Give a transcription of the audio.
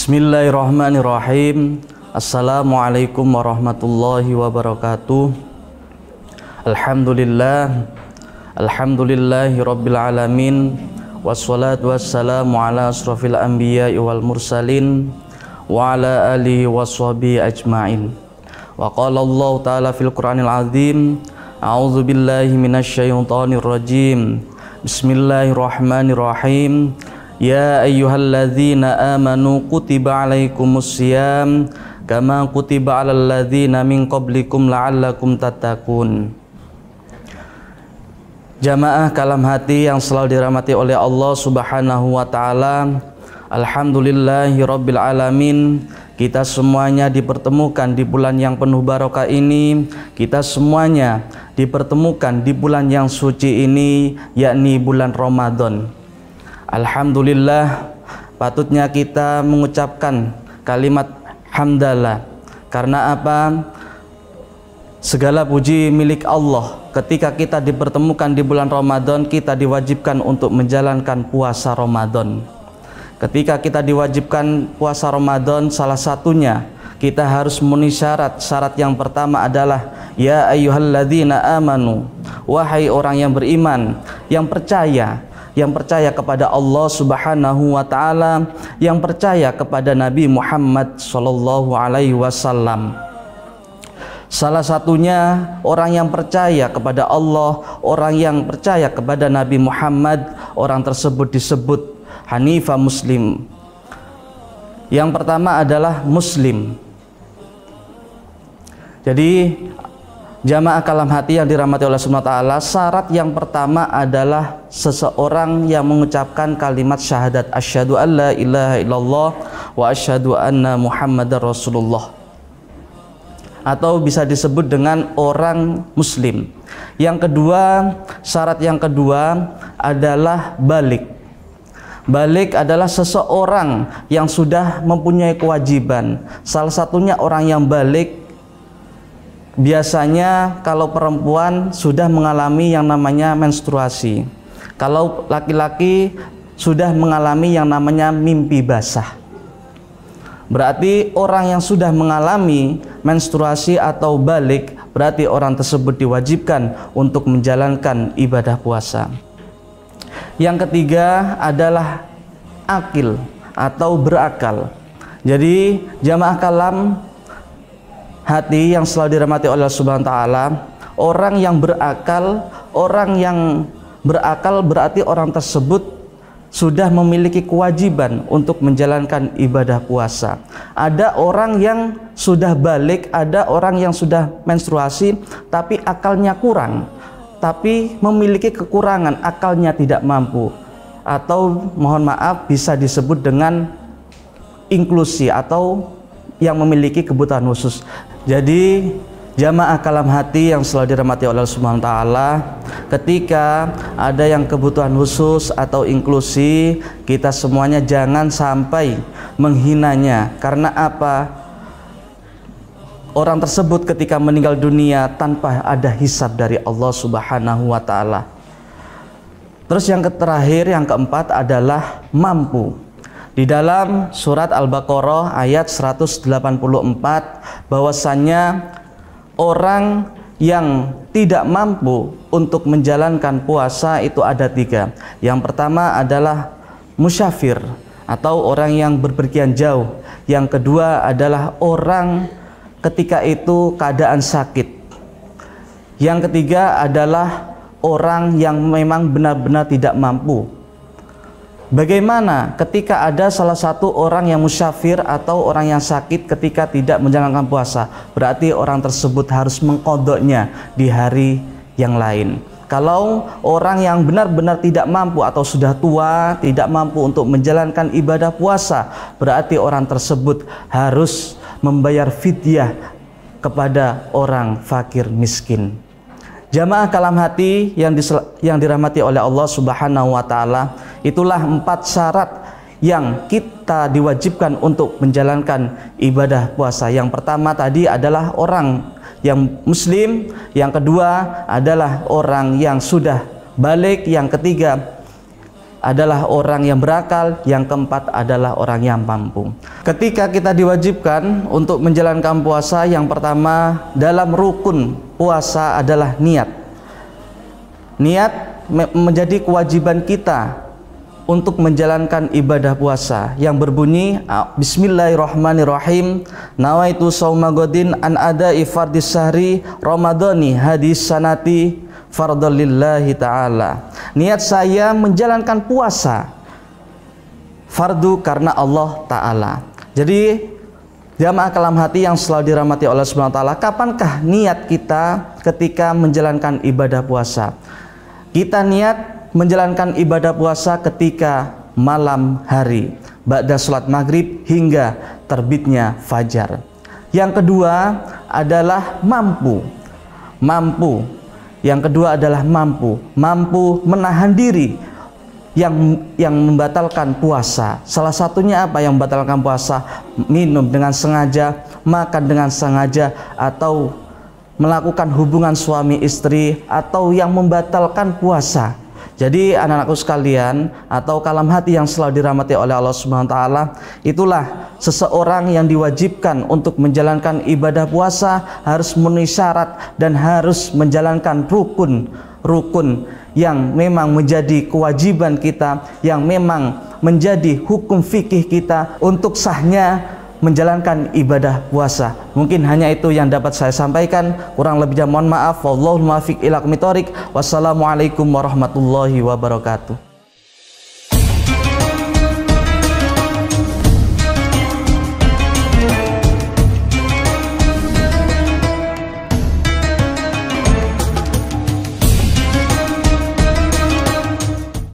Bismillahirrahmanirrahim. Assalamualaikum warahmatullahi wabarakatuh. Alhamdulillahi rabbil alamin. Wassalatu wassalamu ala asrafil anbiya'i wal mursalin wa ala alihi washabihi ajma'in. Wa qala Allah ta'ala fil Qur'anil azim, a'udzu billahi minasyaitonir rajim. Bismillahirrahmanirrahim. Ya ayyuhalladzina amanu kutiba alaikumussyam kama kutiba alal ladzina min qablikum la'allakum tattaqun. Jamaah kalam hati yang selalu dirahmati oleh Allah Subhanahu wa taala, alhamdulillahi rabbil alamin. Kita semuanya dipertemukan di bulan yang penuh barokah ini. Kita semuanya dipertemukan di bulan yang suci ini, yakni bulan Ramadan. Alhamdulillah, patutnya kita mengucapkan kalimat hamdalah. Karena apa? Segala puji milik Allah. Ketika kita dipertemukan di bulan Ramadan, kita diwajibkan untuk menjalankan puasa Ramadan. Ketika kita diwajibkan puasa Ramadan, salah satunya kita harus memenuhi syarat. Syarat yang pertama adalah ya ayyuhalladzina amanu, wahai orang yang beriman, yang percaya kepada Allah Subhanahu wa taala, yang percaya kepada Nabi Muhammad sallallahu alaihi wasallam. Salah satunya orang yang percaya kepada Allah, orang yang percaya kepada Nabi Muhammad, orang tersebut disebut Hanifah Muslim. Yang pertama adalah Muslim. Jadi jamaah kalam hati yang dirahmati Allah Subhanahu wa taala, syarat yang pertama adalah seseorang yang mengucapkan kalimat syahadat asyhadu alla ilaha illallah wa asyhadu anna muhammadar rasulullah, atau bisa disebut dengan orang muslim. Yang kedua, syarat yang kedua adalah balik. Balik adalah seseorang yang sudah mempunyai kewajiban. Salah satunya orang yang balik, biasanya kalau perempuan sudah mengalami yang namanya menstruasi. Kalau laki-laki sudah mengalami yang namanya mimpi basah. Berarti orang yang sudah mengalami menstruasi atau balik, berarti orang tersebut diwajibkan untuk menjalankan ibadah puasa. Yang ketiga adalah akil atau berakal. Jadi jamaah kalam hati yang selalu dirahmati oleh Allah Subhanahu wa taala, orang yang berakal berarti orang tersebut sudah memiliki kewajiban untuk menjalankan ibadah puasa. Ada orang yang sudah balik, ada orang yang sudah menstruasi tapi akalnya kurang, tapi memiliki kekurangan, akalnya tidak mampu, atau mohon maaf bisa disebut dengan inklusi atau yang memiliki kebutuhan khusus. Jadi jamaah kalam hati yang selalu dirahmati oleh Allah Subhanahu wa taala, ketika ada yang kebutuhan khusus atau inklusi, kita semuanya jangan sampai menghinanya. Karena apa? Orang tersebut ketika meninggal dunia tanpa ada hisab dari Allah Subhanahu wa taala. Terus yang terakhir, yang keempat adalah mampu. Di dalam surat Al-Baqarah ayat 184 bahwasannya orang yang tidak mampu untuk menjalankan puasa itu ada tiga. Yang pertama adalah musyafir atau orang yang berpergian jauh. Yang kedua adalah orang ketika itu keadaan sakit. Yang ketiga adalah orang yang memang benar-benar tidak mampu. Bagaimana ketika ada salah satu orang yang musyafir atau orang yang sakit ketika tidak menjalankan puasa? Berarti orang tersebut harus mengqadhanya di hari yang lain. Kalau orang yang benar-benar tidak mampu atau sudah tua, tidak mampu untuk menjalankan ibadah puasa, berarti orang tersebut harus membayar fidyah kepada orang fakir miskin. Jamaah kalam hati yang dirahmati oleh Allah Subhanahu wa taala, itulah 4 syarat yang kita diwajibkan untuk menjalankan ibadah puasa. Yang pertama tadi adalah orang yang muslim, yang kedua adalah orang yang sudah balik, yang ketiga adalah orang yang berakal, yang keempat adalah orang yang mampu. Ketika kita diwajibkan untuk menjalankan puasa, yang pertama dalam rukun puasa adalah niat. Niat menjadi kewajiban kita untuk menjalankan ibadah puasa yang berbunyi Bismillahirrahmanirrahim, nawaitu shauma godin an adai fardis syahri ramadhani hadis sanati fardholillahi ta'ala. Niat saya menjalankan puasa fardu karena Allah Ta'ala. Jadi jamaah kalam hati yang selalu dirahmati oleh Subhanahu wa Ta'ala, kapankah niat kita ketika menjalankan ibadah puasa? Kita niat menjalankan ibadah puasa ketika malam hari, ba'da sholat maghrib hingga terbitnya fajar. Yang kedua adalah mampu. Yang kedua adalah mampu menahan diri yang membatalkan puasa. Salah satunya apa yang membatalkan puasa? Minum dengan sengaja, makan dengan sengaja, atau melakukan hubungan suami istri, atau yang membatalkan puasa. Jadi anak-anakku sekalian, atau kalam hati yang selalu dirahmati oleh Allah Subhanahu wa Ta'ala, itulah seseorang yang diwajibkan untuk menjalankan ibadah puasa harus memenuhi syarat dan harus menjalankan rukun yang memang menjadi kewajiban kita, yang memang menjadi hukum fikih kita untuk sahnya menjalankan ibadah puasa. Mungkin hanya itu yang dapat saya sampaikan, kurang lebihnya mohon maaf. Wallahul muwaffiq ila aqwamit thoriq. Wassalamualaikum warahmatullahi wabarakatuh.